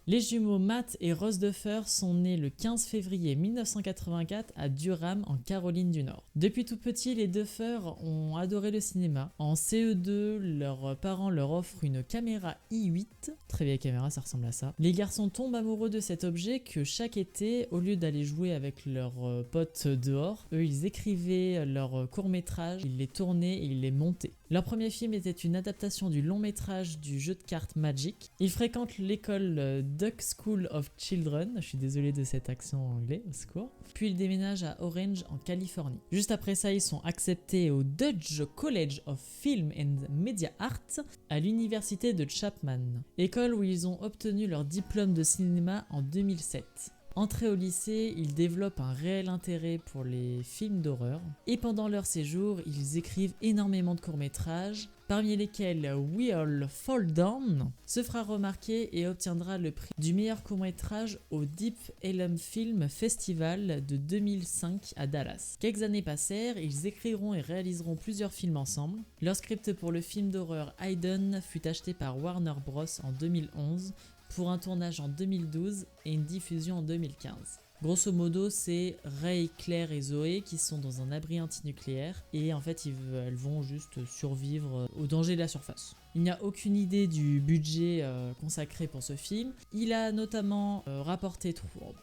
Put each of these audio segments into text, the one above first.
Les jumeaux Matt et Rose Duffer sont nés le 15 février 1984 à Durham en Caroline du Nord. Depuis tout petit, les Duffer ont adoré le cinéma. En CE2, leurs parents leur offrent une caméra i8, très vieille caméra, ça ressemble à ça. Les garçons tombent amoureux de cet objet que chaque été, au lieu d'aller jouer avec leurs potes dehors, eux ils écrivaient leurs courts-métrages, ils les tournaient et ils les montaient. Leur premier film était une adaptation du long-métrage du jeu de cartes Magic. Ils fréquentent l'école Duck School of Children, je suis désolé de cet accent anglais, au secours. Puis ils déménagent à Orange en Californie. Juste après ça, ils sont acceptés au Dodge College of Film and Media Arts à l'université de Chapman, école où ils ont obtenu leur diplôme de cinéma en 2007. Entrés au lycée, ils développent un réel intérêt pour les films d'horreur et pendant leur séjour, ils écrivent énormément de courts-métrages, parmi lesquels We All Fall Down se fera remarquer et obtiendra le prix du meilleur court-métrage au Deep Ellum Film Festival de 2005 à Dallas. Quelques années passèrent, ils écriront et réaliseront plusieurs films ensemble. Leur script pour le film d'horreur Hayden fut acheté par Warner Bros en 2011 pour un tournage en 2012 et une diffusion en 2015. Grosso modo, c'est Ray, Claire et Zoé qui sont dans un abri antinucléaire et en fait elles vont juste survivre au danger de la surface. Il n'y a aucune idée du budget consacré pour ce film. Il a notamment rapporté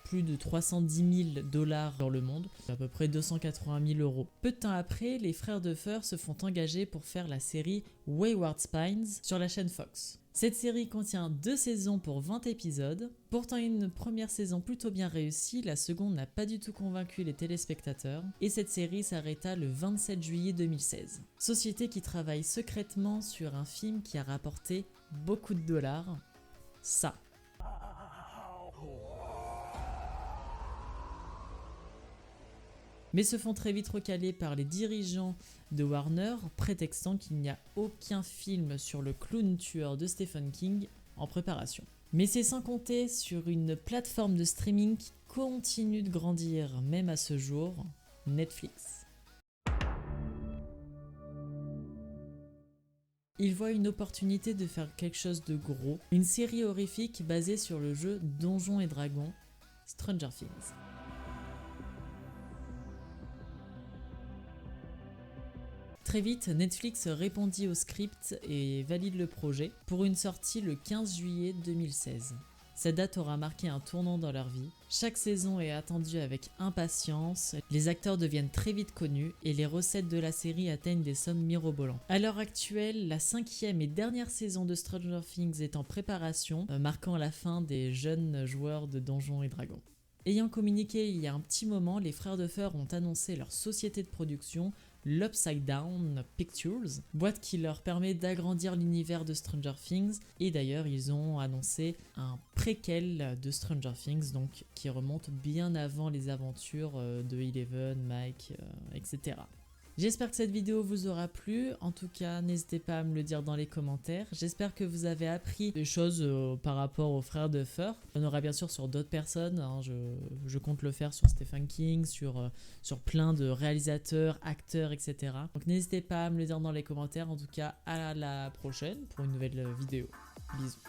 plus de 310 000 $ dans le monde, à peu près 280 000 €. Peu de temps après, les frères Duffer se font engager pour faire la série Wayward Pines sur la chaîne Fox. Cette série contient 2 saisons pour 20 épisodes. Pourtant une première saison plutôt bien réussie, la seconde n'a pas du tout convaincu les téléspectateurs et cette série s'arrêta le 27 juillet 2016. Société qui travaille secrètement sur un film qui a rapporté beaucoup de dollars. Ça. Mais se font très vite recaler par les dirigeants de Warner, prétextant qu'il n'y a aucun film sur le clown tueur de Stephen King en préparation. Mais c'est sans compter sur une plateforme de streaming qui continue de grandir même à ce jour, Netflix. Ils voient une opportunité de faire quelque chose de gros, une série horrifique basée sur le jeu Donjons et Dragons, Stranger Things. Très vite, Netflix répondit au script et valide le projet pour une sortie le 15 juillet 2016. Cette date aura marqué un tournant dans leur vie. Chaque saison est attendue avec impatience, les acteurs deviennent très vite connus et les recettes de la série atteignent des sommes mirobolantes. À l'heure actuelle, la 5e et dernière saison de Stranger Things est en préparation, marquant la fin des jeunes joueurs de Donjons et Dragons. Ayant communiqué il y a un petit moment, les frères Duffer ont annoncé leur société de production, l'Upside Down Pictures, boîte qui leur permet d'agrandir l'univers de Stranger Things et d'ailleurs ils ont annoncé un préquel de Stranger Things donc qui remonte bien avant les aventures de Eleven, Mike, etc. J'espère que cette vidéo vous aura plu, en tout cas n'hésitez pas à me le dire dans les commentaires. J'espère que vous avez appris des choses par rapport aux frères Duffer. On aura bien sûr sur d'autres personnes, hein. Je compte le faire sur Stephen King, sur plein de réalisateurs, acteurs, etc. Donc n'hésitez pas à me le dire dans les commentaires, en tout cas à la prochaine pour une nouvelle vidéo. Bisous.